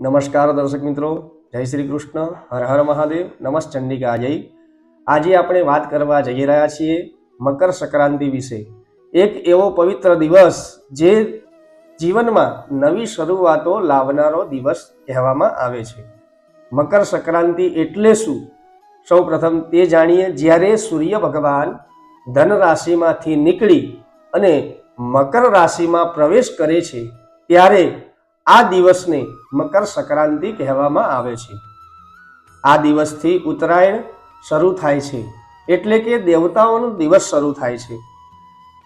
નમસ્કાર દર્શક મિત્રો, જય શ્રી કૃષ્ણ, હર હર મહાદેવ, નમસ્ ચંડિકા જય. આજે આપણે વાત કરવા જઈ રહ્યા છીએ મકર સંક્રાંતિ વિશે. એક એવો પવિત્ર દિવસ જે જીવનમાં નવી શરૂઆતો લાવનારો દિવસ કહેવામાં આવે છે. મકર સંક્રાંતિ એટલે શું? સૌ પ્રથમ તે જાણીએ. જ્યારે સૂર્ય ભગવાન ધન રાશિમાંથી નીકળી અને મકર રાશિમાં પ્રવેશ કરે છે ત્યારે આ દિવસને મકર સંક્રાંતિ કહેવામાં આવે છે. આ દિવસથી ઉત્તરાયણ શરૂ થાય છે, એટલે કે દેવતાઓનો દિવસ શરૂ થાય છે.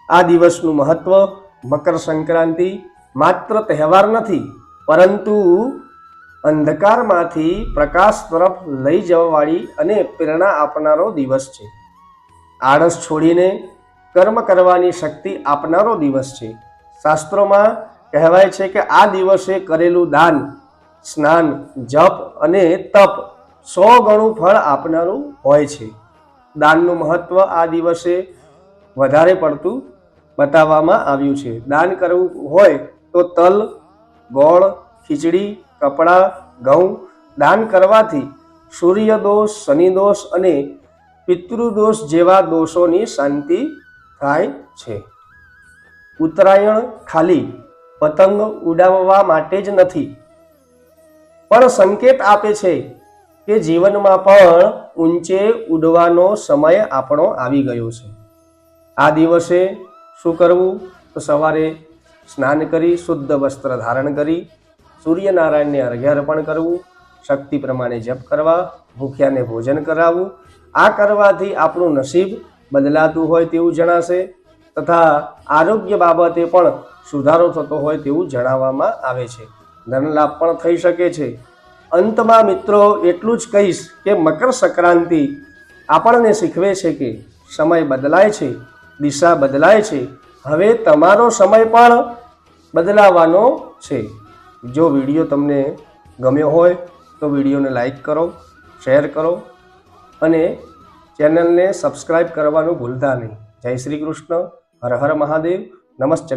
આ દિવસનું મહત્વ: મકર સંક્રાંતિ માત્ર તહેવાર નથી, પરંતુ અંધકારમાંથી પ્રકાશ તરફ લઈ જવાવાળી અને પ્રેરણા આપનારો દિવસ છે. આળસ છોડીને કર્મ કરવાની શક્તિ આપનારો દિવસ છે. શાસ્ત્રોમાં કહેવાય છે કે આ દિવસે કરેલું દાન, સ્નાન, જપ અને તપ 100 ગણું ફળ આપનારું હોય છે. દાનનું મહત્વ આ દિવસે વધારે પડતું બતાવવામાં આવ્યું છે. દાન કરવું હોય તો તલ, ગોળ, ખીચડી, કપડાં, ઘઉં દાન કરવાથી સૂર્યદોષ, શનિદોષ અને પિતૃદોષ જેવા દોષોની શાંતિ થાય છે. ઉત્તરાયણ ખાલી પતંગ ઉડાવવા માટે જ નથી, પણ સંકેત આપે છે કે જીવનમાં પણ ઊંચે ઉડવાનો સમય આપણો આવી ગયો છે. આ દિવસે શું કરવું? તો સવારે સ્નાન કરી શુદ્ધ વસ્ત્ર ધારણ કરી સૂર્યનારાયણને અર્ઘ્ય અર્પણ કરવું, શક્તિ પ્રમાણે જપ કરવા, ભૂખ્યાને ભોજન કરાવવું. આ કરવાથી આપણું નસીબ બદલાતું હોય તેવું જણાશે તથા આરોગ્ય બાબતે પણ સુધારો થતો હોય તેવું જણાવવામાં આવે છે. ધન લાભ પણ થઈ શકે છે. અંતમાં મિત્રો એટલું જ કહીશ કે મકર સંક્રાંતિ આપણને શીખવે છે કે સમય બદલાય છે, દિશા બદલાય છે. હવે તમારો સમય પણ બદલાવાનો છે. જો વિડીયો તમને ગમ્યો હોય તો વિડીયોને લાઈક કરો, શેર કરો અને ચેનલને સબસ્ક્રાઈબ કરવાનું ભૂલતા નહીં. જય શ્રી કૃષ્ણ, હર હર મહાદેવ, નમસ્તે.